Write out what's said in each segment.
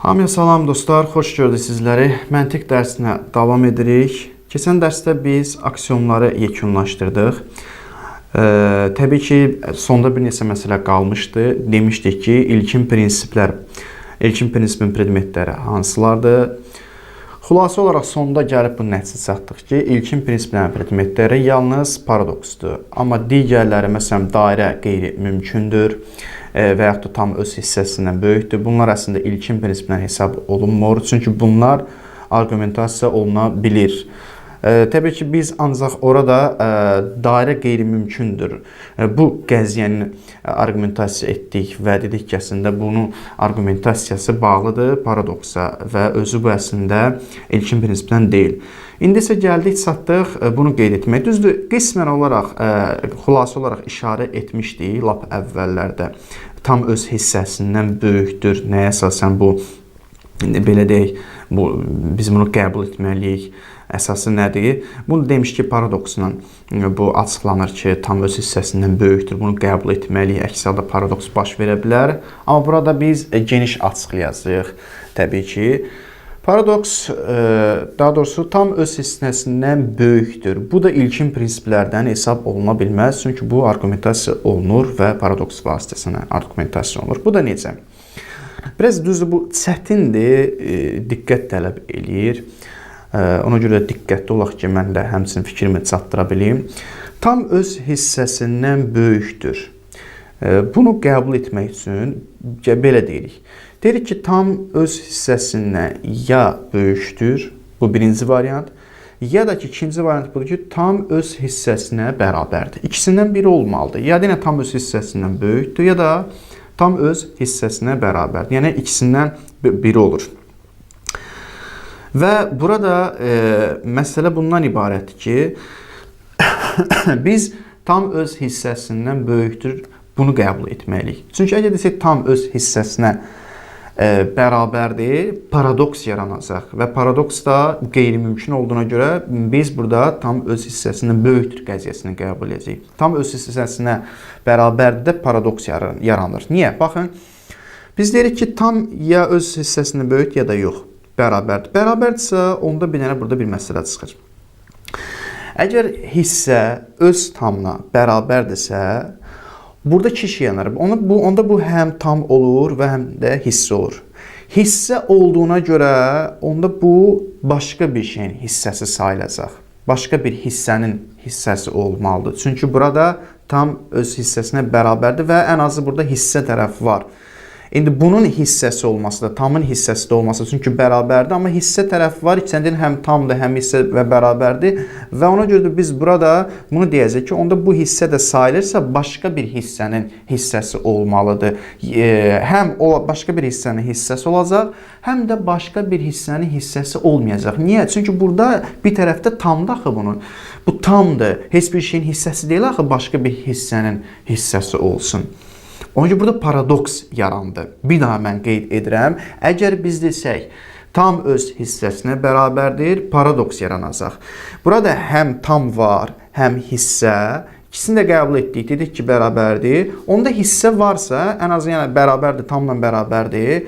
Hamıya salam dostlar, xoş gördük sizləri. Məntiq dərsinə davam edirik. Keçən dərsdə biz aksiyonları yekunlaşdırdıq. Təbii ki, sonda bir neçə məsələ qalmışdı. Demişdik ki, ilkin prinsipin predmetləri hansılardır? Xülasə olaraq sonda gəlib bu nəticə çatdıq ki, ilkin prinsiplərin predmetləri yalnız paradoksdur. Amma digərləri, məsələn, dairə qeyri-mümkündür və yaxud da tam öz hissəsindən böyükdür. Bunlar əslində ilkin prinsiplə hesab olunmur. Çünki bunlar arqumentasiya oluna bilir. Təbii ki, biz ancaq orada dairə qeyri-mümkündür. Bu qəziyyəni arqumentasiya etdik və dedik ki, əslində bunun arqumentasiyası bağlıdır paradoksa və özü bu əslində ilkin prinsipdən deyil. İndi isə gəldik, çatdıq bunu qeyd etmək. Düzdür, qismən olaraq, xülasə olaraq işarə etmişdik lap əvvəllərdə. Tam öz hissəsindən böyükdür. Nəyə əsasən bu, belə deyək, biz bunu qəbul etməliyik. Əsası nədir? Bunu demiş ki, paradoksla bu açıqlanır ki, tam öz hissəsindən böyükdür. Bunu qəbul etməliyik. Əks halda paradoks baş verə bilər. Amma burada biz geniş açıqlayacağıq təbii ki. Paradoks, daha doğrusu tam öz hissəsindən böyükdür. Bu da ilkin prinsiplərdən hesab oluna bilməz. Çünki bu arqumentasiya olunur və paradoks vasitəsilə arqumentasiya olunur. Bu da necə? Biraz düzdür, bu çətindir, diqqət tələb eləyir. Ona görə diqqətli olaq ki, mən də həmçinin fikrimi çatdıra bilim. Tam öz hissəsindən böyükdür. Bunu qəbul etmək üçün belə deyirik. Deyirik ki, tam öz hissəsindən ya böyükdür, bu birinci variant, ya da ki, ikinci variant budur ki, tam öz hissəsinə bərabərdir. İkisindən biri olmalıdır. Ya da tam öz hissəsindən böyükdür, ya da tam öz hissəsinə bərabərdir. Yəni, ikisindən biri olur. Və burada məsələ bundan ibarətdir ki, biz tam öz hissəsindən böyükdür, bunu qəbul etməliyik. Çünki əgər desək tam öz hissəsinə bərabərdir, paradoks yaranacaq və paradoks da qeyri-mümkün olduğuna görə biz burada tam öz hissəsindən böyükdür qəziyyəsini qəbul edəcəyik. Tam öz hissəsinə bərabərdir də paradoks yaranır. Niyə? Baxın, biz deyirik ki, tam ya öz hissəsindən böyük ya da yox. Bərabərdir. Bərabərdirsə, onda bir dənə burada bir məsələ çıxır. Əgər hissə öz tamına bərabərdirsə, burada iki şey yanar. Onda bu həm tam olur və həm də hissə olur. Hissə olduğuna görə, onda bu başqa bir şeyin hissəsi sayılacaq. Başqa bir hissənin hissəsi olmalıdır. Çünki burada tam öz hissəsinə bərabərdir və ən azı burada hissə tərəfi var. İndi bunun hissəsi olması da, tamın hissəsi də olması da, çünki bərabərdir, amma hissə tərəfi var, içəndən həm tamdır, həm hissə və bərabərdir və ona görə də biz burada bunu deyəcək ki, onda bu hissə də sayılırsa, başqa bir hissənin hissəsi olmalıdır. Həm başqa bir hissənin hissəsi olacaq, həm də başqa bir hissənin hissəsi olmayacaq. Niyə? Çünki burada bir tərəfdə tamdır axı bunun. Bu tamdır, heç bir şeyin hissəsi deyil axı, başqa bir hissənin hissəsi olsun. Onun üçün burada paradoks yarandı. Bir daha mən qeyd edirəm. Əgər biz desək, tam öz hissəsinə bərabərdir, paradoks yaranacaq. Burada həm tam var, həm hissə. İkisini də qəbul etdik, dedik ki, bərabərdir. Onda hissə varsa, ən azı yəni bərabərdir, tamla bərabərdir.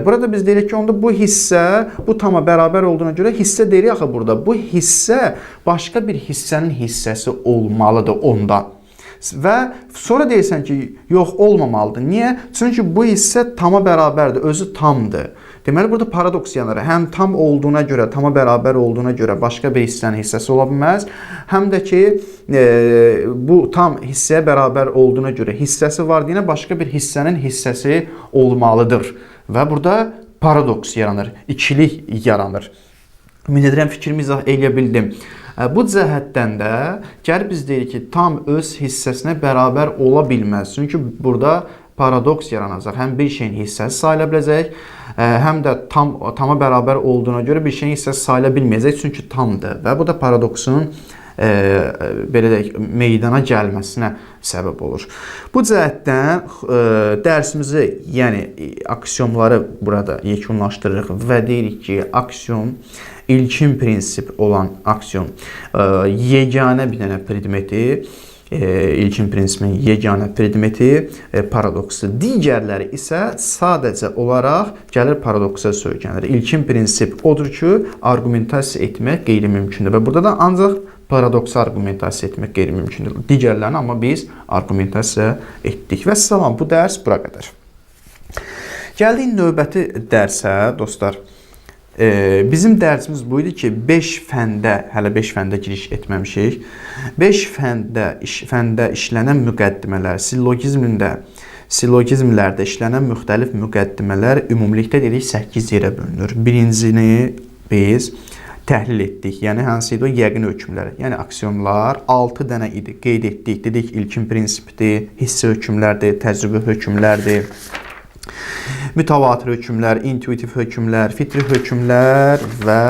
Burada biz deyirik ki, onda bu hissə, bu tama bərabər olduğuna görə hissə deyirik axı burada. Bu hissə başqa bir hissənin hissəsi olmalıdır onda. Və sonra deyirsən ki, yox, olmamalıdır. Niyə? Çünki bu hissə tama bərabərdir, özü tamdır. Deməli, burada paradoks yanır. Həm tam olduğuna görə, tama bərabər olduğuna görə başqa bir hissənin hissəsi ola bilməz. Həm də ki, bu tam hissəyə bərabər olduğuna görə hissəsi var deyinə başqa bir hissənin hissəsi olmalıdır. Və burada paradoks yaranır, ikilik yaranır. Ümid edirəm, fikrimi izah eləyə bildim. Bu cəhətdən də gəlib biz deyirik ki, tam öz hissəsinə bərabər ola bilməz. Çünki burada paradoks yaranacaq. Həm bir şeyin hissəsi sayıla biləcək, həm də tama bərabər olduğuna görə bir şeyin hissəsi sayıla bilməyəcək. Çünki tamdır və bu da paradoksun belə deyək, meydana gəlməsinə səbəb olur. Bu cəhətdən dərsimizi, yəni aksiyonları burada yekunlaşdırırıq və deyirik ki, aksiyon ilkin prinsip olan aksiyon yeganə bir dənə predmeti İlkin prinsipin yeganə predmeti paradoksdur. Digərləri isə sadəcə olaraq gəlir paradoksa söykənir. İlkin prinsip odur ki, argumentasiya etmək qeyri-mümkündür və burada da ancaq paradoksa argumentasiya etmək qeyri-mümkündür. Digərlərini amma biz argumentasiya etdik. Və salam, bu dərs bura qədər. Gəldik növbəti dərsə, dostlar. Bizim dərsimiz bu idi ki, 5 fəndə, hələ 5 fəndə giriş etməmişik. 5 fəndə işlənən müqəddimələr, sillogizmlərdə işlənən müxtəlif müqəddimələr ümumilikdə dedik 8 yerə bölünür. Birincini biz təhlil etdik. Yəni hansı idi o? Yəqin hökmləri. Yəni aksiyomlar 6 dənə idi. Qeyd etdik. Dedik ilkin prinsipdir, hissi hökmlərdir, təcrübə hökmlərdir. Mütəvatir hökmlər, intuitiv hökmlər, fitri hökmlər və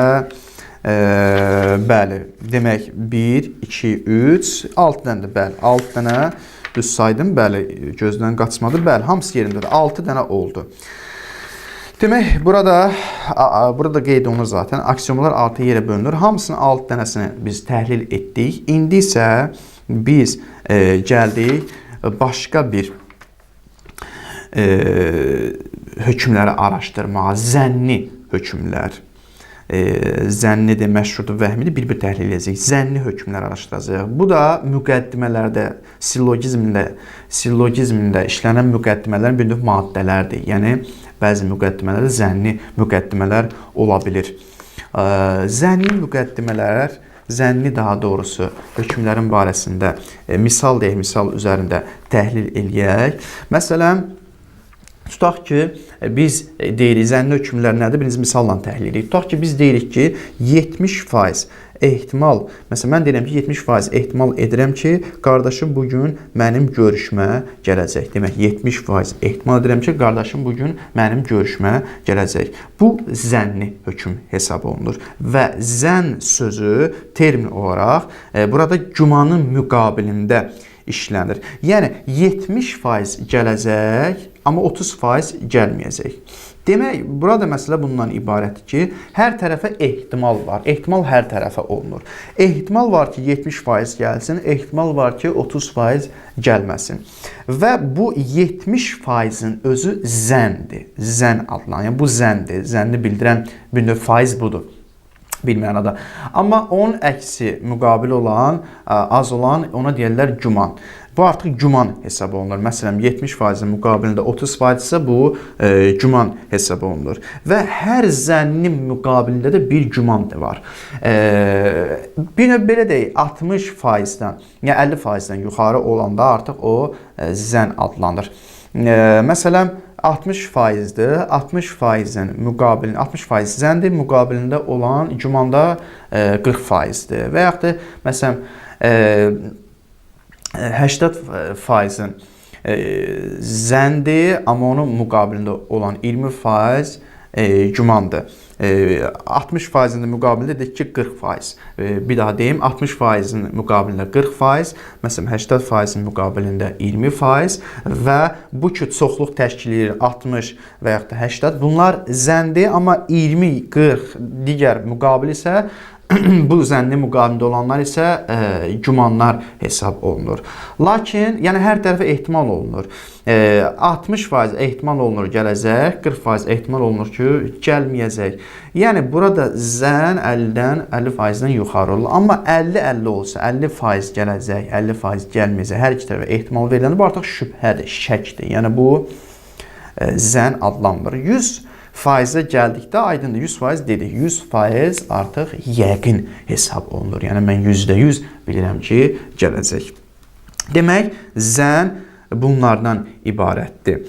bəli, demək 1, 2, 3, 6 dənədir, bəli, 6 dənə düz saydım, bəli, gözdən qaçmadı, bəli, hamısı yerindədir, 6 dənə oldu. Demək, burada qeyd olunur zaten, aksiyomlar 6 yerə bölünür, hamısının 6 dənəsini biz təhlil etdik. İndi isə biz gəldik başqa bir hökmləri araşdırmağa, zənni hökmlər, zənnidir, məşrudur, vəhmidir, bir-bir təhlil edəcəyik. Zənni hökmlər araşdıracağıq. Bu da müqəddimələrdə, sillogizmində işlənən müqəddimələrin bir növ maddələrdir. Yəni, bəzi müqəddimələr zənni müqəddimələr ola bilir. Zənni müqəddimələr, zənni daha doğrusu hökmlərin barəsində misal deyək, misal üzərində təhlil eləyək. Məsələn, tutaq ki, biz deyirik, zənni hökmlər nədir? Birinci misalla təhlil edirik. Tutaq ki, biz deyirik ki, 70% ehtimal, məsələn, mən deyirəm ki, 70% ehtimal edirəm ki, qardaşım bugün mənim görüşmə gələcək. Demək, 70% ehtimal edirəm ki, qardaşım bugün mənim görüşmə gələcək. Bu, zənni hökm hesab olunur. Və zənn sözü termin olaraq burada gümanın müqabilində işlənir. Yəni, 70% gələcək, amma 30% gəlməyəcək. Demək, burada məsələ bundan ibarətdir ki, hər tərəfə ehtimal var. Ehtimal hər tərəfə olunur. Ehtimal var ki, 70% gəlsin, ehtimal var ki, 30% gəlməsin. Və bu 70%-in özü zəndir. Zənn adlanır. Yəni, bu zəndir. Zənni bildirən bir növ faiz budur. Bir mənada. Amma onun əksi müqabil olan, az olan, ona deyirlər güman. Bu artıq güman hesab olunur. Məsələn, 70%-in müqabilində 30% isə bu güman hesab olunur. Və hər zənnin müqabilində də bir güman da var. Bir növ belə deyək, 60%-dən, yəni 50%-dən yuxarı olanda artıq o zənn adlanır. Məsələn, 60%-dir. 60%-in müqabilində 60% zəndir, müqabilində olan gümanda 40%-dir. Və yaxud da məsələn 80%-in zəndir, amma onun müqabilində olan 20% gümandır. 60%-in müqabilində deyək ki, 40%. Bir daha deyim, 60%-in müqabilində 40%, məsələn, 80%-in müqabilində 20% və bu ki, çoxluq təşkil edir 60 və yaxud da 80. Bunlar zəndir, amma 20, 40 digər müqabil isə bu zənni müqabilində olanlar isə gümanlar hesab olunur. Lakin, yəni hər tərəfə ehtimal olunur. 60% ehtimal olunur gələcək, 40% ehtimal olunur ki, gəlməyəcək. Yəni, burada zənn 50-dən 50%-dən yuxarı olur. Amma 50-50 olsa, 50% gələcək, 50% gəlməyəcək, hər iki tərəfə ehtimal veriləndə bu artıq şübhədir, şəkdir. Yəni, bu zənn adlanmır. 100%-ə gəldikdə aydındır, 100% dedik. 100% artıq yəqin hesab olunur. Yəni, mən %100 bilirəm ki, gələcək. Demək, zənn bunlardan ibarətdir.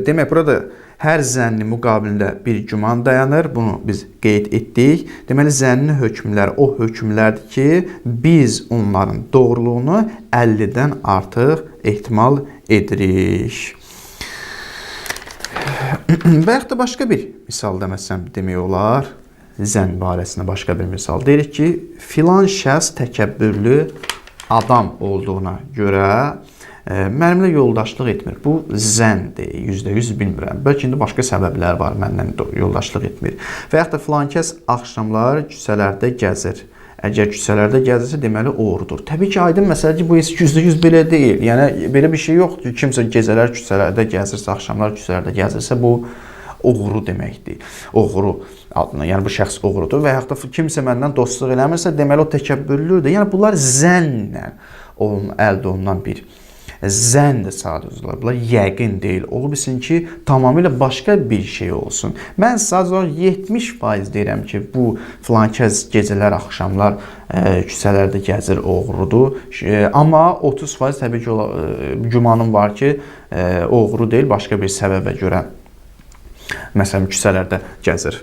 Demək, burada hər zənni müqabilində bir güman dayanır. Bunu biz qeyd etdik. Deməli, zənni hökmlər o hökmlərdir ki, biz onların doğruluğunu 50-dən artıq ehtimal edirik. Və yaxud da başqa bir misal deməsəm demək olar. Zənn barəsində başqa bir misal. Deyirik ki, filan şəxs təkəbbürlü adam olduğuna görə mənimlə yoldaşlıq etmir. Bu zənndir, %100 bilmirəm. Bəlkə indi başqa səbəblər var, məndən yoldaşlıq etmir. Və yaxud da filan kəs axşamlar küçələrdə gəzir. əgər küçələrdə gəzirsə, deməli oğrudur. Təbii ki, aydın məsələ ki, bu heç %100 belə deyil. Yəni belə bir şey yoxdur. Kimsə gecələr küçələrdə gəzirsə, axşamlar küçələrdə gəzirsə, bu oğru deməkdir. Oğru adına, yəni bu şəxs oğrudur və yaxud da kimsə məndən dostluq eləmirsə, deməli o təkəbbürlüdür. Yəni bunlar zənnlə əldə olunan bir zənn sadəcə olaraq. Bunlar yəqin deyil. Ola bilsin ki, tamamilə başqa bir şey olsun. Mən sadəcə 70% deyirəm ki, bu filankəs gecələr, axşamlar küçələrdə gəzir, oğrudur. Amma 30% təbii ki, gümanım var ki, oğru deyil, başqa bir səbəbə görə məsələn küçələrdə gəzir.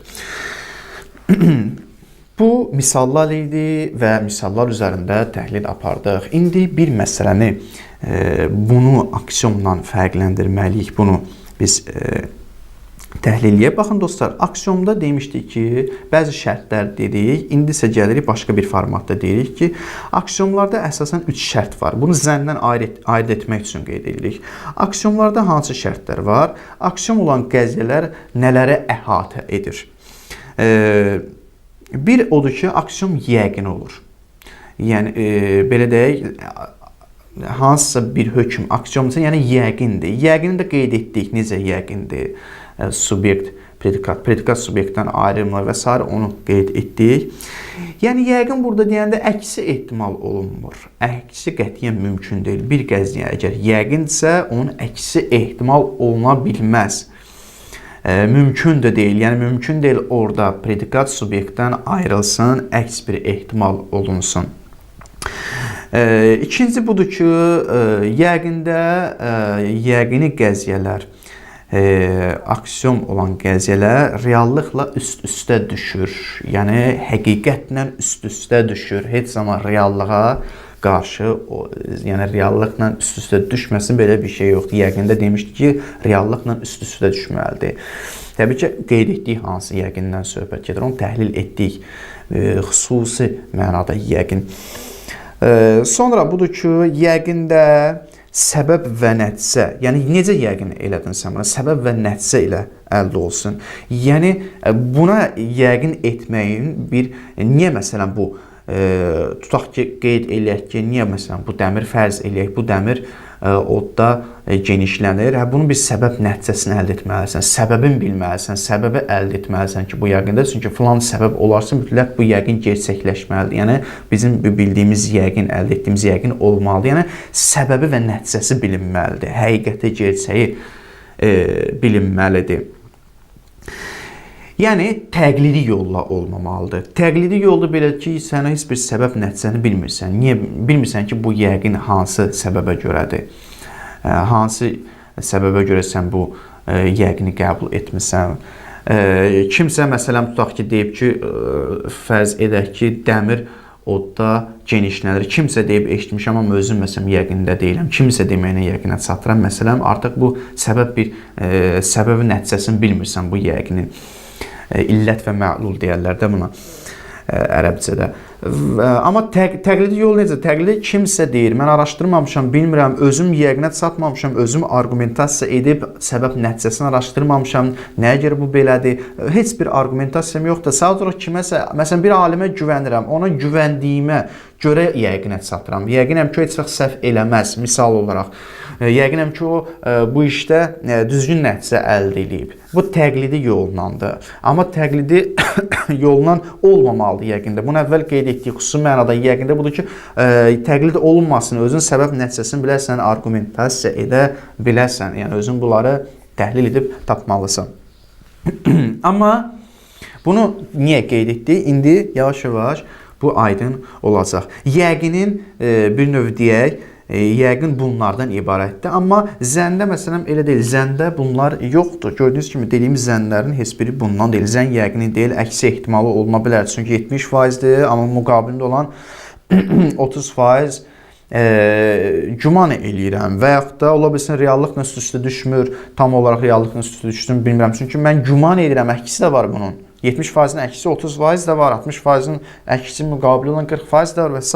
Bu misallar idi və misallar üzərində təhlil apardıq. İndi bir məsələni bunu aksiyonla fərqləndirməliyik. Bunu biz təhlil edək. Baxın dostlar, aksiyonda demişdik ki, bəzi şərtlər dedik. İndi isə gəlirik başqa bir formatda deyirik ki, aksiyonlarda əsasən 3 şərt var. Bunu zəndən aid etmək üçün qeyd edirik. Aksiyonlarda hansı şərtlər var? Aksiyon olan qəziyyələr nələri əhatə edir? Bir odur ki, aksiyon yəqin olur. Yəni belə deyək, hansısa bir hökm aksiyonsa, yəni yəqindir. Yəqini də qeyd etdik. Necə yəqindir? Subyekt, predikat subyektdən ayrılmır və s. onu qeyd etdik. Yəni yəqin burada deyəndə əksi ehtimal olunmur. Əksi qətiyyən mümkün deyil. Bir qəziyyə əgər yəqindirsə, onun əksi ehtimal oluna bilməz. Mümkün də deyil. Yəni mümkün deyil orada predikat subyektdən ayrılsın, əks bir ehtimal olunsun. İkinci budur ki, yəqində yəqini qəziyyələr, aksiyon olan qəziyyələr reallıqla üst-üstə düşür. Yəni həqiqətlə üst-üstə düşür. Heç zaman reallığa qarşı, yəni reallıqla üst-üstə düşməsin, belə bir şey yoxdur. Yəqində demişdik ki, reallıqla üst-üstə düşməlidir. Təbii ki, qeyd etdik hansı yəqindən söhbət gedir. Onu təhlil etdik. Xüsusi mənada yəqin. Sonra budur ki, yəqində səbəb və nəticə, yəni necə yəqin elədin sən buna? Səbəb və nəticə ilə əldə olsun. Yəni buna yəqin etməyin bir, niyə məsələn bu, tutaq ki, qeyd eləyək ki, niyə məsələn bu dəmir, fərz eləyək, bu dəmir odda genişlənir. Bunun bir səbəb nəticəsini əldə etməlisən, səbəbini bilməlisən, səbəbi əldə etməlisən ki, bu yəqində. Çünki filan səbəb olarsa, mütləq bu yəqin gerçəkləşməlidir. Yəni bizim bildiyimiz yəqin, əldə etdiyimiz yəqin olmalıdır. Yəni səbəbi və nəticəsi bilinməlidir, həqiqəti, gerçəyi bilinməlidir. Yəni təqlidi yolla olmamalıdır. Təqlidi yolda belə ki, sən heç bir səbəb nəticəni bilmirsən. Niyə bilmirsən ki, bu yəqin hansı səbəbə görədir? Hansı səbəbə görə sən bu yəqini qəbul etmirsən? Kimsə məsələn tutaq ki, deyib ki, fərz edək ki, dəmir odda genişlənir. Kimsə deyib eşitmişəm, amma özüm məsələn yəqində deyiləm. Kimsə deməyinə yəqinə çatıram. Məsələn, artıq bu səbəb bir səbəbi nəticəsini bilmirsən bu yəqinin. İllət və məlul deyərlər də buna ərəbcədə. Amma təqlidi yol necə? Təqlidi kimsə deyir, mən araşdırmamışam, bilmirəm, özüm yəqinə çatmamışam, özüm argumentasiya edib səbəb nəticəsini araşdırmamışam, nəyə görə bu belədir? Heç bir argumentasiyam yoxdur. Sadəcə olaraq kiməsə, məsələn bir alimə güvənirəm, ona güvəndiyimə görə yəqinə çatıram. Yəqinəm ki, o heç vaxt səhv eləməz, misal olaraq. Yəqinəm ki, o bu işdə düzgün nəticə əldə edib. Bu təqlidi yolundandır. Amma təqlidi yolundan olmamalıdır yəqində. Bunu əvvəl qeyd etdik. Xüsusi mənada yəqində budur ki, təqlid olunmasın, özün səbəb nəticəsini biləsən, argumentasiya edə biləsən. Yəni özün bunları təhlil edib tapmalısan. Amma bunu niyə qeyd etdik? İndi yavaş-yavaş bu aydın olacaq. Yəqinin bir növ deyək, yəqin bunlardan ibarətdir. Amma zəndə məsələn elə deyil. Zəndə bunlar yoxdur. Gördüyünüz kimi dediyimiz zənnlərin heç biri bundan deyil. Zənn yəqini deyil, əksi ehtimalı olma bilər. Çünki 70%dir, amma müqabilində olan 30% güman eləyirəm və yaxud da ola bilsin reallıqla üst-üstə düşmür. Tam olaraq reallıqla üst-üstə düşdüm bilmirəm. Çünki mən güman edirəm, əksi də var bunun. 70%-in əksi 30% də var, 60%-in əksi müqabili olan 40% də var və s.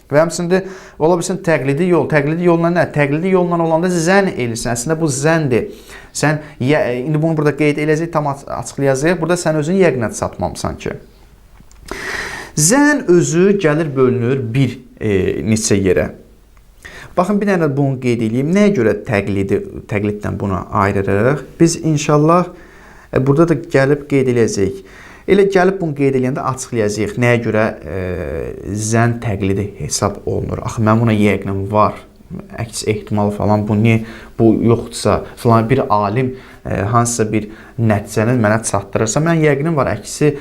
Və həmçində ola bilsin təqlidi yol. Təqlidi yolla nə? Təqlidi yolla olanda zənn elirsən. Əslində bu zəndir. Sən indi bunu burada qeyd eləyəcək, tam açıqlayacağıq. Burada sən özün yəqinə çatmamısan ki. Zənn özü gəlir bölünür bir neçə yerə. Baxın, bir dənə bunu qeyd edeyim. Nəyə görə təqliddən bunu ayırırıq? Biz inşallah burada da gəlib qeyd edəcəyik. Elə gəlib bunu qeyd edəndə açıqlayacağıq. Nəyə görə zənn təqlidi hesab olunur? Axı, mən buna yəqinim var. Əks ehtimal falan, bu yoxdursa, falan bir alim hansısa bir nəticəni mənə çatdırırsa, mən yəqinim var, əksi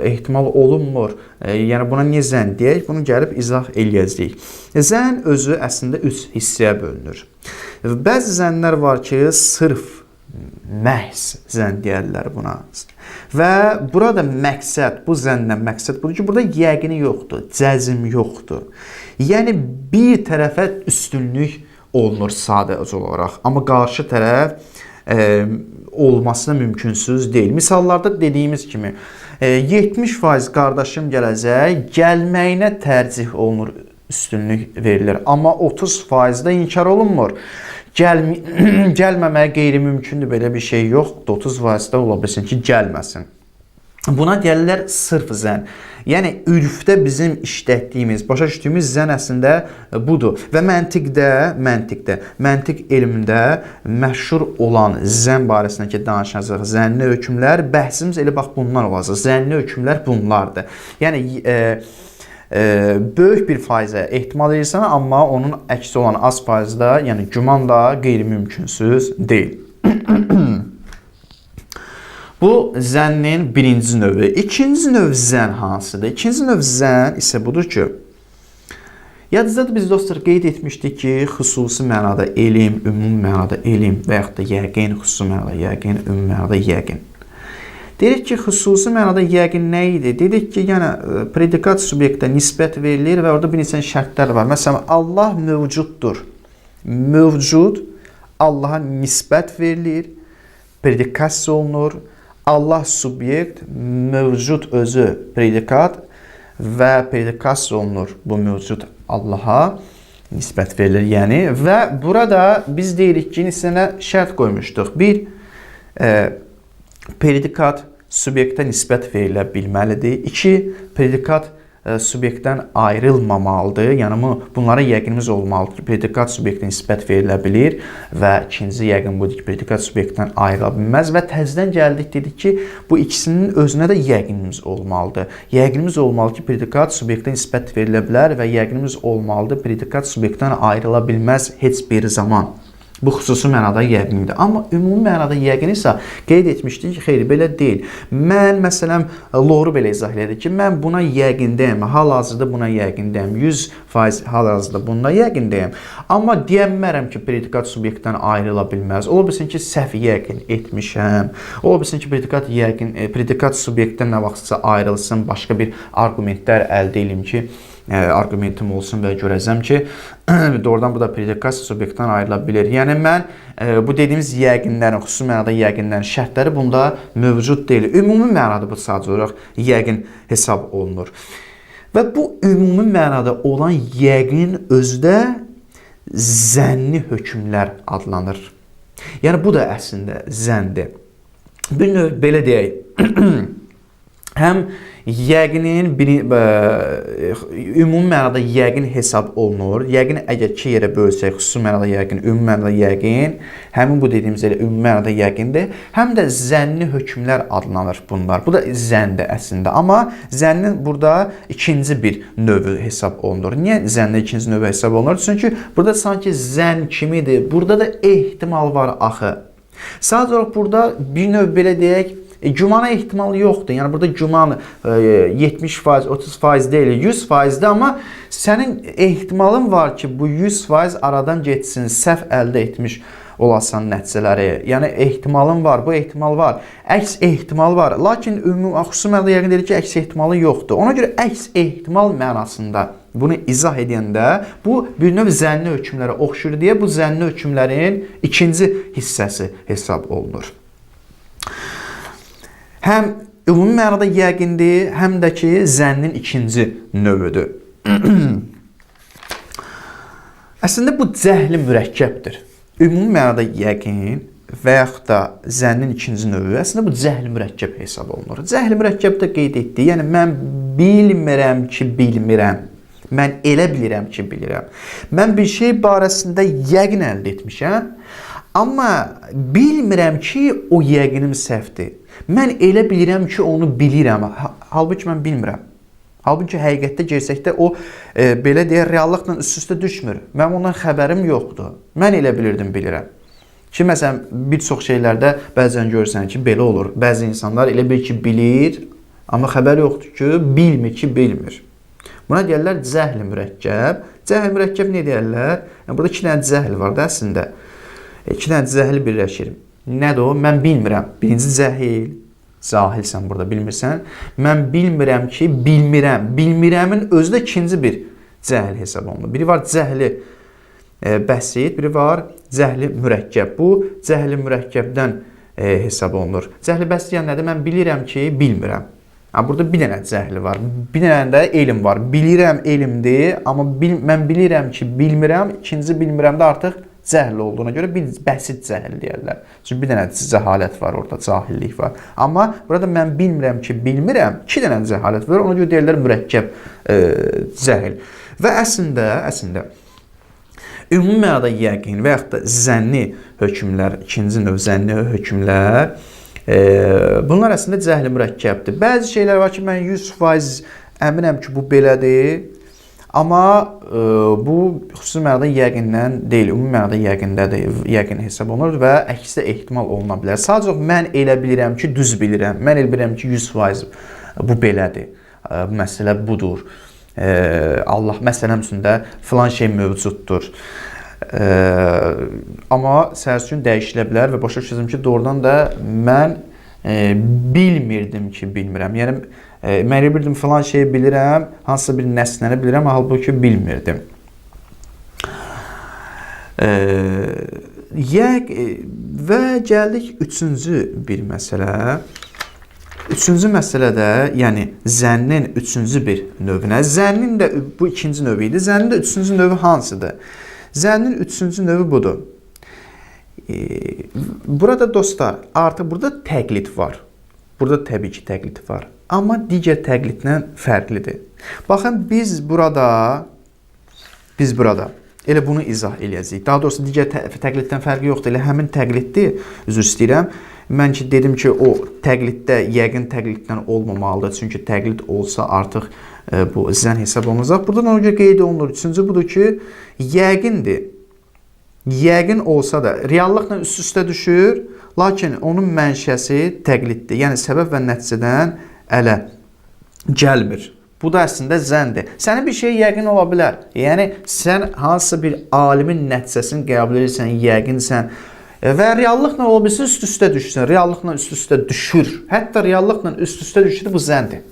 ehtimal olunmur. Yəni, buna niyə zənn deyək? Bunu gəlib izah eləyəcəyik. Zənn özü əslində 3 hissəyə bölünür. Bəzi zənnlər var ki, sırf məhz zənn deyərlər buna. Və burada məqsəd, bu zəndən məqsəd budur ki, burada yəqini yoxdur, cəzm yoxdur. Yəni, bir tərəfə üstünlük olunur sadəcə olaraq. Amma qarşı tərəf olmasına mümkünsüz deyil. Misallarda dediyimiz kimi, 70% qardaşım gələcək, gəlməyinə tərcih olunur, üstünlük verilir. Amma 30% də inkar olunmur. Gəlməməyə qeyri-mümkündür, belə bir şey yoxdur. 30% də ola bilsin ki, gəlməsin. Buna deyirlər sırf zənn. Yəni, ürfdə bizim işlətdiyimiz, başa düşdüyümüz zənn əslində budur. Və məntiq elmində məşhur olan zənn barəsində ki, danışacaq, zənni hökmlər, bəhsimiz elə bax bundan olacaq. Zənni hökmlər bunlardır. Yəni, böyük bir faizə ehtimal edirsən, amma onun əksi olan az faizdə, yəni güman da qeyri-mümkünsüz deyil. Bu zənnin birinci növü. İkinci növ zənn hansıdır? İkinci növ zənn isə budur ki, yadınızdadır, biz dostlar qeyd etmişdik ki, xüsusi mənada elm, ümumi mənada elm və yaxud da yəqin, xüsusi mənada yəqin, ümumi mənada yəqin. Dedik ki, xüsusi mənada yəqin nə idi? Dedik ki, yəni predikat subyektə nisbət verilir və orada bir neçə şərtlər var. Məsələn, Allah mövcuddur. Mövcud, Allaha nisbət verilir, predikasiya olunur. Allah subyekt, mövcud özü predikat və predikasiya olunur. Bu mövcud Allaha nisbət verilir. Yəni, və burada biz deyirik ki, neçə şərt qoymuşduq. Bir, predikat subyektə nisbət verilə bilməlidir. 2, predikat subyektdən ayrılmamalıdır. Yəni, bunlara yəqinimiz olmalıdır ki, predikat subyektə nisbət verilə bilir və ikinci yəqin budur ki, predikat subyektdən ayrıla bilməz və təzədən gəldik, dedik ki, bu ikisinin özünə də yəqinimiz olmalıdır. Yəqinimiz olmalıdır ki, predikat subyektə nisbət verilə bilər və yəqinimiz olmalıdır, predikat subyektdən ayrıla bilməz heç bir zaman. Bu xüsusi mənada yəqindir. Amma ümumi mənada yəqin isə qeyd etmişdik ki, xeyr, belə deyil. Mən, məsələn, Loru belə izah elədi ki, mən buna yəqindəyəm, hal-hazırda buna yəqindəyəm, 100% hal-hazırda buna yəqindəyəm. Amma deyəmmərəm ki, predikat subyektdən ayrıla bilməz. Ola bilsin ki, səhv yəqin etmişəm. Ola bilsin ki, predikat subyektdən nə vaxtsa ayrılsın, başqa bir argumentlər əldə edeyim ki, argumentim olsun və görəcəm ki, doğrudan bu da predikasiya subyektdən ayrıla bilir. Yəni, mən bu dediyimiz yəqinlərin, xüsusi mənada yəqinlərin şərtləri bunda mövcud deyil. Ümumi mənada bu sadəcə olaraq yəqin hesab olunur. Və bu ümumi mənada olan yəqin özdə zənni hökmlər adlanır. Yəni, bu da əslində zəndir. Bir növ belə deyək, həm yəqinin ümumi mənada yəqin hesab olunur. Yəqin əgər iki yerə bölsək, xüsusi mənada yəqin, ümumi mənada yəqin, həmin bu dediyimiz elə ümumi mənada yəqindir. Həm də zənni hökmlər adlanır bunlar. Bu da zəndir əslində. Amma zənnin burada ikinci bir növü hesab olunur. Niyə zənnin ikinci növü hesab olunur? Çünki burada sanki zənn kimidir. Burada da ehtimal var axı. Sadəcə olaraq burada bir növ belə deyək, Cümana ehtimalı yoxdur. Yəni, burada cüman 70%, 30% deyil, 100%-dir. Amma sənin ehtimalın var ki, bu 100% aradan getsin, səhv əldə etmiş olasan nəticələri. Yəni, ehtimalın var, bu ehtimal var. Əks ehtimal var. Lakin xüsusi mənada yəqin deyir ki, əks ehtimalı yoxdur. Ona görə əks ehtimal mənasında bunu izah edəndə bu bir növ zənni hökmlərə oxşur deyə bu zənni hökmlərin ikinci hissəsi hesab olunur. Həm ümumi mənada yəqindir, həm də ki, zənnin ikinci növüdür. Əslində, bu cəhli mürəkkəbdir. Ümumi mənada yəqin və yaxud da zənnin ikinci növü, əslində bu cəhli mürəkkəb hesab olunur. Cəhli mürəkkəbdə qeyd etdik, yəni mən bilmirəm ki, bilmirəm. Mən elə bilirəm ki, bilirəm. Mən bir şey barəsində yəqin əldə etmişəm, amma bilmirəm ki, o yəqinim səhvdir. Mən elə bilirəm ki, onu bilirəm. Halbuki mən bilmirəm. Halbuki həqiqətdə gerçəkdə o belə deyək, reallıqla üst-üstə düşmür. Mənim ondan xəbərim yoxdur. Mən elə bilirdim, bilirəm. Ki, məsələn, bir çox şeylərdə bəzən görürsən ki, belə olur. Bəzi insanlar elə bil ki, bilir, amma xəbər yoxdur ki, bilmir ki, bilmir. Buna deyərlər cəhl mürəkkəb. Cəhl mürəkkəb nə deyərlər? Yəni, burada 2 dənə cəhl var da əslində. 2 dənə cəhil birləşir. Nədir o? Mən bilmirəm. Birinci cəhil. Cahilsən burada, bilmirsən. Mən bilmirəm ki, bilmirəm. Bilmirəmin özü də ikinci bir cəhil hesab olunur. Biri var cəhli bəsit, biri var cəhli mürəkkəb. Bu cəhli mürəkkəbdən hesab olunur. Cəhli bəsit yəni nədir? Mən bilirəm ki, bilmirəm. Burada bir dənə cəhli var. Bir dənə də elm var. Bilirəm elmdir, amma mən bilirəm ki, bilmirəm. İkinci bilmirəm də artıq cəhl olduğuna görə bir bəsit cəhl deyərlər. Çünki bir dənə cəhalət var orada, cahillik var. Amma burada mən bilmirəm ki, bilmirəm, 2 dənə cəhalət var. Ona görə deyirlər mürəkkəb cəhl. Və əslində ümumi mənada yəqin və yaxud da zənni hökmlər, ikinci növ zənni hökmlər, bunlar əslində cəhli mürəkkəbdir. Bəzi şeylər var ki, mən 100% əminəm ki, bu belədir. Amma bu xüsusi mənada yəqindən deyil, ümumi mənada yəqindədir, yəqin hesab olunur və əksi də ehtimal oluna bilər. Sadəcə mən elə bilirəm ki, düz bilirəm. Mən elə bilirəm ki, 100% bu belədir. Bu məsələ budur. Allah məsələm üstündə filan şey mövcuddur. Amma səhər üçün dəyişilə bilər və başa düşəcəm ki, doğrudan da mən bilmirdim ki, bilmirəm. Yəni, mən elə bildim filan şeyi bilirəm, hansısa bir nəsnəni bilirəm, halbuki bilmirdim. Və gəldik üçüncü bir məsələ. Üçüncü məsələdə, yəni zənnin üçüncü bir növünə. Zənnin də bu ikinci növü idi. Zənnin də üçüncü növü hansıdır? Zənnin üçüncü növü budur. Burada dostlar, artıq burada təqlid var. Burada təbii ki, təqlid var. Amma digər təqliddən fərqlidir. Baxın, biz burada elə bunu izah eləyəcəyik. Daha doğrusu digər təqliddən fərqi yoxdur. Elə həmin təqliddir, üzr istəyirəm. Mən ki, dedim ki, o təqliddə yəqin təqliddən olmamalıdır. Çünki təqlid olsa artıq bu zənn hesab olunacaq. Burada ona görə qeyd olunur. Üçüncü budur ki, yəqindir. Yəqin olsa da reallıqla üst-üstə düşür, lakin onun mənşəsi təqliddir. Yəni, səbəb və nəticədən ələ gəlmir. Bu da əslində zəndir. Sənin bir şey yəqin ola bilər. Yəni, sən hansısa bir alimin nəticəsini qəbul edirsən, yəqinsən və reallıqla ola bilsin, üst-üstə düşsün. Reallıqla üst-üstə düşür. Hətta reallıqla üst-üstə düşür, bu zəndir.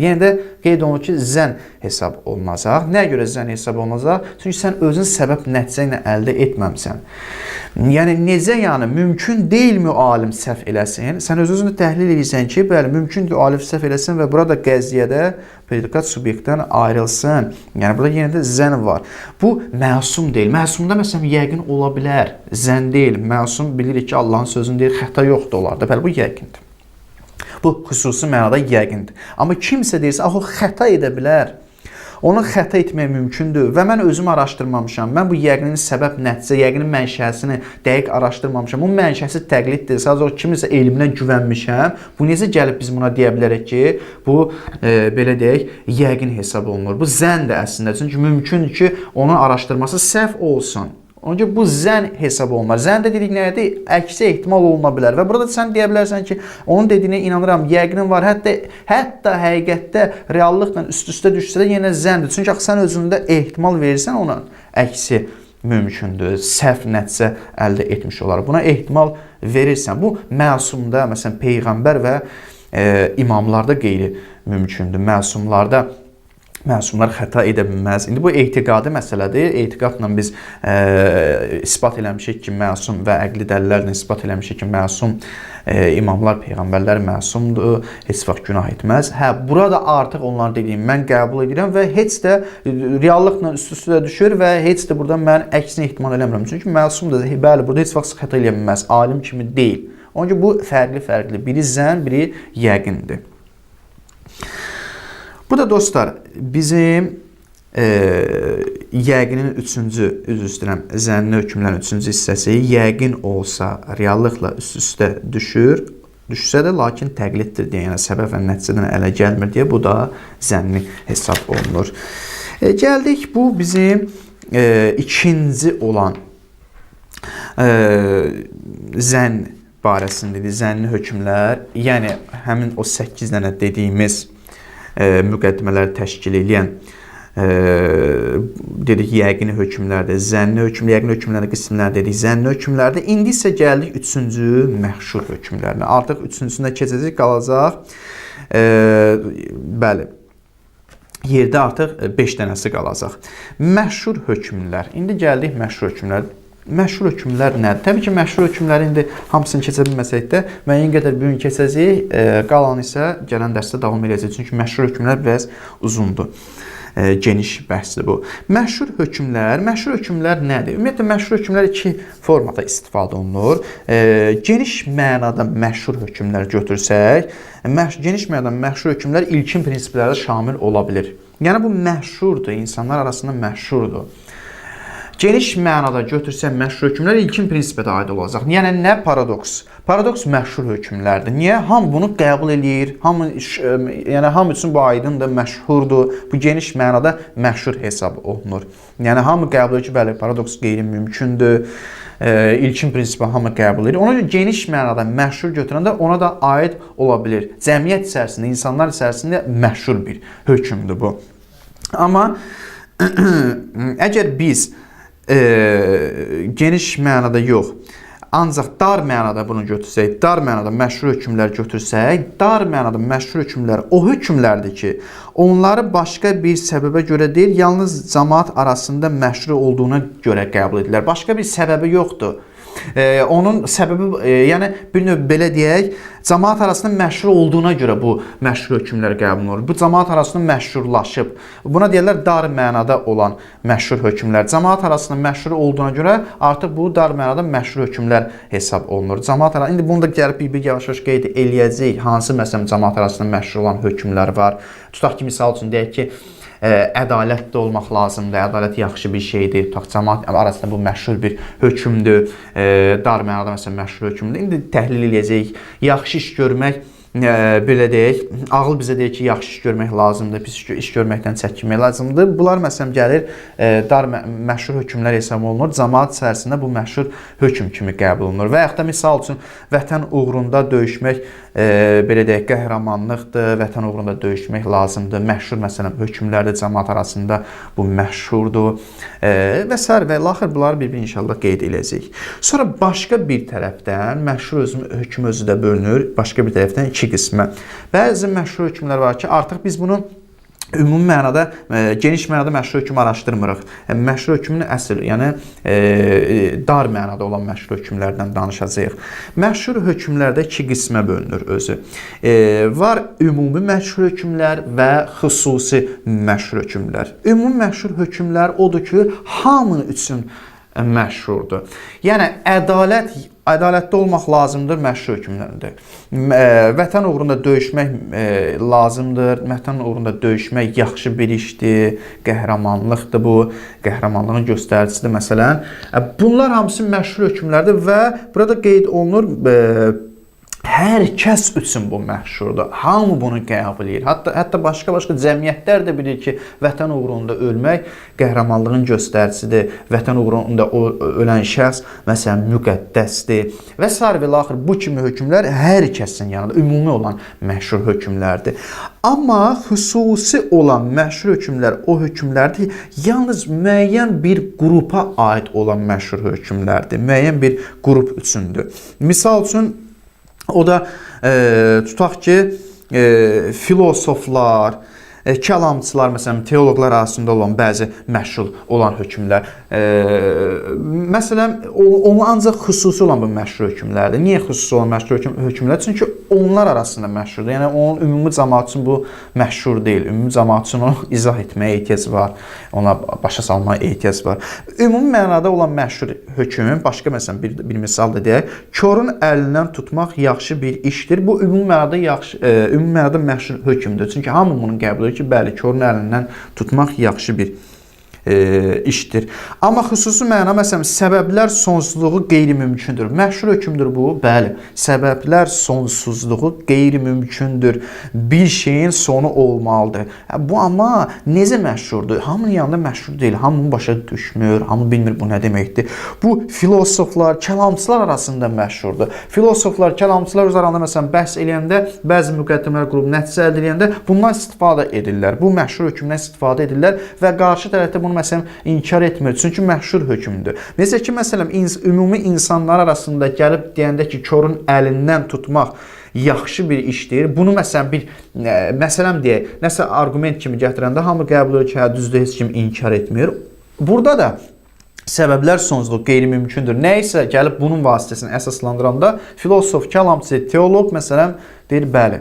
Yəni də qeyd olunur ki, zənn hesab olunacaq. Nəyə görə zənn hesab olunacaq? Çünki sən özün səbəb nəticə ilə əldə etməmsən. Yəni, necə yəni, mümkün deyilmi o alim səhv eləsin? Sən öz-özünü təhlil edirsən ki, bəli, mümkündür o alim səhv eləsin və burada qəziyyədə predikat subyektdən ayrılsın. Yəni, burada yenə də zənn var. Bu, məsum deyil. Məsumda, məsələn, yəqin ola bilər. Zənn deyil. Məsum bilirik ki, Allahın sözünü deyir, xəta yoxdur onlarda. Bəli, bu yəqindir. Bu, xüsusi mənada yəqindir. Amma kimsə deyirsə, o xəta edə bilər. Onun xəta etmək mümkündür və mən özüm araşdırmamışam. Mən bu yəqinin səbəb nəticə, yəqinin mənşəsini dəqiq araşdırmamışam. Bu mənşəsi təqliddir. Sadəcə o kiminsə elminə güvənmişəm. Bu necə gəlib biz buna deyə bilərik ki, bu belə deyək, yəqin hesab olunur. Bu zənndir əslində. Çünki mümkündür ki, onun araşdırması səhv olsun. Onun üçün bu zənn hesab olunur. Zənn də dedik nədir? Əksi ehtimal oluna bilər. Və burada sən deyə bilərsən ki, onun dediyinə inanıram, yəqinim var. Hətta həqiqətdə reallıqla üst-üstə düşsə də yenə zənndir. Çünki sən özündə ehtimal verirsən ona, əksi mümkündür. Səhv nəticə əldə etmiş olar. Buna ehtimal verirsən. Bu məsumda, məsələn, peyğəmbər və imamlarda qeyri-mümkündür. Məsumlar xəta edə bilməz. İndi bu etiqadi məsələdir. Etiqadla biz isbat eləmişik ki, məsum və əqli dəlillərlə isbat eləmişik ki, məsum imamlar, peyğəmbərlər məsumdur, heç vaxt günah etməz. Burada artıq onlar dediyim mən qəbul edirəm və heç də reallıqla üst-üstə düşür və heç də burada mən əksini ehtimal eləmirəm. Çünki məsumdur, bəli, burada heç vaxt xəta eləyə bilməz. Alim kimi deyil. Onun üçün bu fərqli. Biri zənn, biri yəqindir. Bu da dostlar bizim yəqinin 3-cü, üzr istəyirəm, zənni hökmlərin 3-cü hissəsi yəqin olsa reallıqla üst-üstə düşsə də, lakin təqliddir deyə, yəni səbəb və nəticədən ələ gəlmir deyə bu da zənni hesab olunur. Gəldik bu bizim ikinci olan zənn barəsindədir, zənni hökmlər, yəni həmin o 8 dənə dediyimiz müqəddimələri təşkil edən dedik yəqini hökmlərdir, zənni hökmlər, yəqini hökmlərin qismləri dedik, zənni hökmlərdir. İndi isə gəldik 3-cü məşhur hökmlərinə. Artıq 3-cüsündə keçəcək, qalacaq. Bəli. Yerdə artıq 5 dənəsi qalacaq. Məşhur hökmlər. İndi gəldik məşhur hökmlər. Məşhur hökmlər nədir? Təbii ki, məşhur hökmləri indi hamısını keçə bilməsək də müəyyən qədər bu gün keçəcək, qalanı isə gələn dərsdə davam edəcək. Çünki məşhur hökmlər biraz uzundur. Geniş bəhsdir bu. Məşhur hökmlər nədir? Ümumiyyətlə, məşhur hökmlər iki formada istifadə olunur. Geniş mənada məşhur hökmlər götürsək, geniş mənada məşhur hökmlər ilkin prinsiplərdə şamil ola bilir. Yəni, bu məşhurdur, insanlar arasında məşhurdur. Geniş mənada götürsək məşhur hökmlər ilkin prinsipə də aid olacaq. Yəni, nə paradoks? Paradoks məşhur hökmlərdir. Niyə? Hamı bunu qəbul eləyir. Yəni, hamı üçün bu aydındır, məşhurdur. Bu geniş mənada məşhur hesab olunur. Yəni, hamı qəbul edir ki, bəli, paradoks qeyri-mümkündür. İlkin prinsipə hamı qəbul edir. Ona görə geniş mənada məşhur götürəndə ona da aid ola bilir. Cəmiyyət içərisində, insanlar içərisində məşhur bir hökmdür bu. Amma əgər biz geniş mənada yox, ancaq dar mənada bunu götürsək, dar mənada məşhur hökmlər götürsək, dar mənada məşhur hökmlər o hökmlərdir ki, onları başqa bir səbəbə görə deyil, yalnız cəmaət arasında məşhur olduğuna görə qəbul edirlər. Başqa bir səbəbi yoxdur. Onun səbəbi, yəni bir növ belə deyək, cəmaət arasında məşhur olduğuna görə bu məşhur hökmlər qəbul olunur. Bu cəmaət arasında məşhurlaşıb. Buna deyirlər dar mənada olan məşhur hökmlər. Cəmaət arasında məşhur olduğuna görə artıq bu dar mənada məşhur hökmlər hesab olunur. Cəmaət arasında indi bunu da gəlib bir yavaş-yavaş qeyd eləyəcəyik. Hansı məsələn cəmaət arasında məşhur olan hökmlər var? Tutaq ki, misal üçün deyək ki, ədalətli olmaq lazımdır. Ədalət yaxşı bir şeydir. Tutaq cəmaət arasında bu məşhur bir hökmdür. Dar mənada məsələn məşhur hökmdür. İndi təhlil edəcəyik. Yaxşı iş görmək, belə deyək, ağıl bizə deyir ki, yaxşı iş görmək lazımdır, pis iş görməkdən çəkinmək lazımdır. Bunlar məsələn gəlir, dar məşhur hökmlər hesab olunur. Cəmaət içərisində bu məşhur hökm kimi qəbul olunur. Və yaxud da misal üçün vətən uğrunda döyüşmək, belə deyək, qəhrəmanlıqdır, vətən uğrunda döyüşmək lazımdır. Məşhur məsələn hökmlərdə cəmaət arasında bu məşhurdur və s. və laxır bunları bir-bir inşallah qeyd edəcəyik. Sonra başqa bir tərəfdən məşhur hökm özü də bölünür. Başqa bir tərəfdən iki qismə. Bəzi məşhur hökmlər var ki, artıq biz bunu ümumi mənada, geniş mənada məşhur hökm araşdırmırıq. Məşhur hökmün əsl, yəni dar mənada olan məşhur hökmlərdən danışacağıq. Məşhur hökmlərdə iki qismə bölünür özü. Var ümumi məşhur hökmlər və xüsusi məşhur hökmlər. Ümumi məşhur hökmlər odur ki, hamı üçün məşhurdur. Yəni, ədalətli olmaq lazımdır məşhur hökmlərdir. Vətən uğrunda döyüşmək lazımdır. Vətən uğrunda döyüşmək yaxşı bir işdir. Qəhrəmanlıqdır bu. Qəhrəmanlığın göstəricisidir məsələn. Bunlar hamısı məşhur hökmlərdir və burada qeyd olunur, hər kəs üçün bu məşhurdur. Hamı bunu qəbul edir. Hətta başqa-başqa cəmiyyətlər də bilir ki, vətən uğrunda ölmək qəhrəmanlığın göstəricisidir. Vətən uğrunda ölən şəxs məsələn müqəddəsdir və s. və laxır bu kimi hökmlər hər kəsin yanında ümumi olan məşhur hökmlərdir. Amma xüsusi olan məşhur hökmlər o hökmlərdir, yalnız müəyyən bir qrupa aid olan məşhur hökmlərdir. Müəyyən bir qrup üçündür. Misal üçün o da tutaq ki, filosoflar, kəlamçılar, məsələn, teoloqlar arasında olan bəzi məşhur olan hökmlər. Məsələn, ancaq xüsusi olan bu məşhur hökmlərdir. Niyə xüsusi olan məşhur hökmlər? Çünki onlar arasında məşhurdur. Yəni, onun ümumi cəmaət üçün bu məşhur deyil. Ümumi cəmaət üçün onu izah etməyə ehtiyac var. Ona başa salmaya ehtiyac var. Ümumi mənada olan məşhur hökm, başqa məsələn, bir misal da deyək, körün əlindən tutmaq yaxşı bir işdir. Bu ümumi mənada məşhur hökmdür. Çünki hamı bunu qəbul edir göstərir ki, bəli, korun əlindən tutmaq yaxşı bir işdir. Amma xüsusi məna, məsələn, səbəblər sonsuzluğu qeyri-mümkündür. Məşhur hökmdür bu. Bəli, səbəblər sonsuzluğu qeyri-mümkündür. Bir şeyin sonu olmalıdır. Bu amma necə məşhurdur? Hamının yanında məşhur deyil. Hamının başa düşmür. Hamı bilmir bu nə deməkdir. Bu filosoflar, kəlamçılar arasında məşhurdur. Filosoflar, kəlamçılar öz aralarında məsələn bəhs eləyəndə, bəzi müqəddimələr qrupu nəticə əldə edəndə bundan istifadə edirlər. Bu məşhur hökmdən istifadə edirlər və qarşı tərəfdə bunu məsələn inkar etmir. Çünki məşhur hökmdür. Necə ki, məsələn, ümumi insanlar arasında gəlib deyəndə ki, korun əlindən tutmaq yaxşı bir işdir. Bunu məsələn bir məsələn deyək, nəsə arqument kimi gətirəndə hamı qəbul edir ki, hə, düzdür, heç kim inkar etmir. Burada da səbəblər sonsuzluq qeyri-mümkündür. Nə isə gəlib bunun vasitəsini əsaslandıranda filosof, kəlamçı, teoloq məsələn deyir, bəli,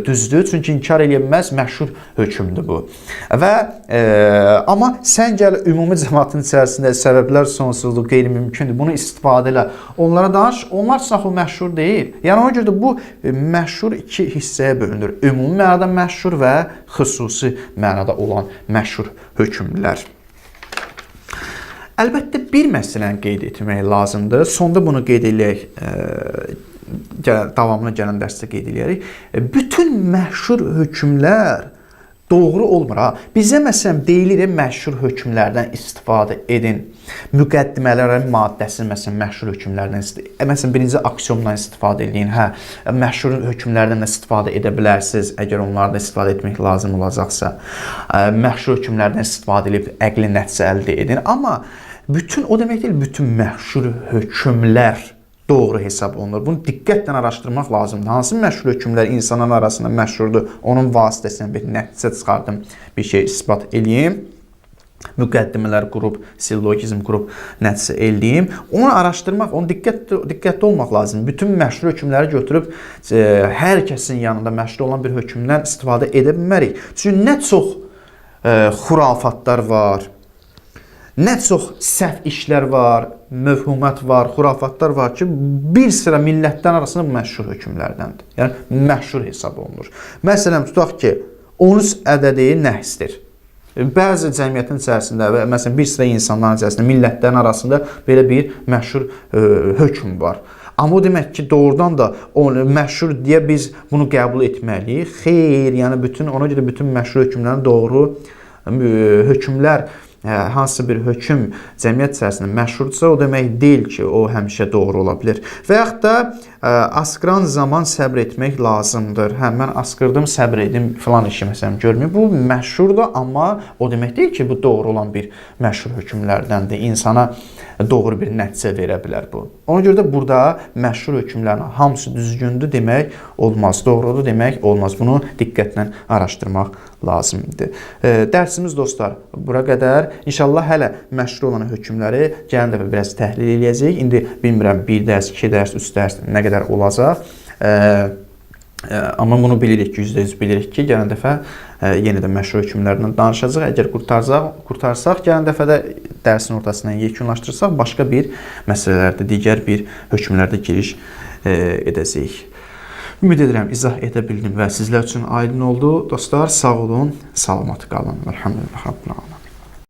düzdür. Çünki inkar edilməz məşhur hökmdür bu. Və amma sən gəl ümumi cəmaatın içərisində səbəblər sonsuzluq qeyri-mümkündür. Bunu istifadə elə. Onlara danış. Onlar saxı məşhur deyil. Yəni ona görə də bu məşhur iki hissəyə bölünür. Ümumi mənada məşhur və xüsusi mənada olan məşhur hökmlər. Əlbəttə, bir məsələni qeyd etmək lazımdır. Sonda bunu qeyd edək, davamına gələn dərsdə qeyd edək. Bütün məşhur hökmlər doğru olmur. Bizə məsələn deyilir, məşhur hökmlərdən istifadə edin. Müqəddimələrin maddəsi məsələn məşhur hökmlərdən məsələn birinci aksiomdan istifadə edin. Hə, məşhur hökmlərdən də istifadə edə bilərsiniz, əgər onlardan istifadə etmək lazım olacaqsa. Məşhur hökmlərdən istifadə edib əqli nəticə əldə edin. Amma bütün o demək deyil, bütün məşhur hökmlər doğru hesab olunur. Bunu diqqətlə araşdırmaq lazımdır. Hansı məşhur hökmlər insanların arasında məşhurdur? Onun vasitəsilə bir nəticə çıxardım, bir şey isbat edeyim. Müqəddimələr qrup, sillogizm qrup nəticə eləyim. Onu araşdırmaq, onu diqqətli olmaq lazım. Bütün məşhur hökmləri götürüb hər kəsin yanında məşhur olan bir hökmdən istifadə edə bilmərik. Çünki nə çox xurafatlar var, nə çox səhv işlər var, mövhumat var, xurafatlar var ki, bir sıra millətlər arasında məşhur hökmlərdəndir. Yəni, məşhur hesab olunur. Məsələn, tutaq ki, 13 ədədi nəhsdir. Bəzi cəmiyyətin içərisində və məsələn, bir sıra insanların içərisində, millətlərin arasında belə bir məşhur hökm var. Amma o demək ki, doğrudan da məşhur deyə biz bunu qəbul etməliyik. Xeyr, yəni ona görə bütün məşhur hökmlərin doğru hökmlər, hansı bir hökm cəmiyyət içərisində məşhurdursa, o demək deyil ki, o həmişə doğru ola bilər. Və yaxud da asqıran zaman səbr etmək lazımdır. Hə, mən asqırdım, səbr edim, filan işi məsələn görməyim. Bu məşhurdur, amma o demək deyil ki, bu doğru olan bir məşhur hökmlərdəndir. İnsana doğru bir nəticə verə bilər bu. Ona görə də burada məşhur hökmlərin hamısı düzgündür demək olmaz, doğrudur demək olmaz. Bunu diqqətlə araşdırmaq lazımdır. Dərsimiz dostlar bura qədər. İnşallah hələ məşhur olan hökmləri gələn dəfə biraz təhlil edəcəyik. İndi bilmirəm 1 dərs, 2 dərs, 3 dərs nə qədər olacaq. Amma bunu bilirik ki, %100 bilirik ki, gələn dəfə yenə də məşhur hökmlərdən danışacaq. Əgər qurtarsaq, gələn dəfə də dərsin ortasından yekunlaşdırsaq, başqa bir məsələlərdə, digər bir hökmlərdə giriş edəcəyik. Ümid edirəm, izah edə bildim və sizlər üçün aydın oldu. Dostlar, sağ olun, salamat qalın. Elhamdülillah.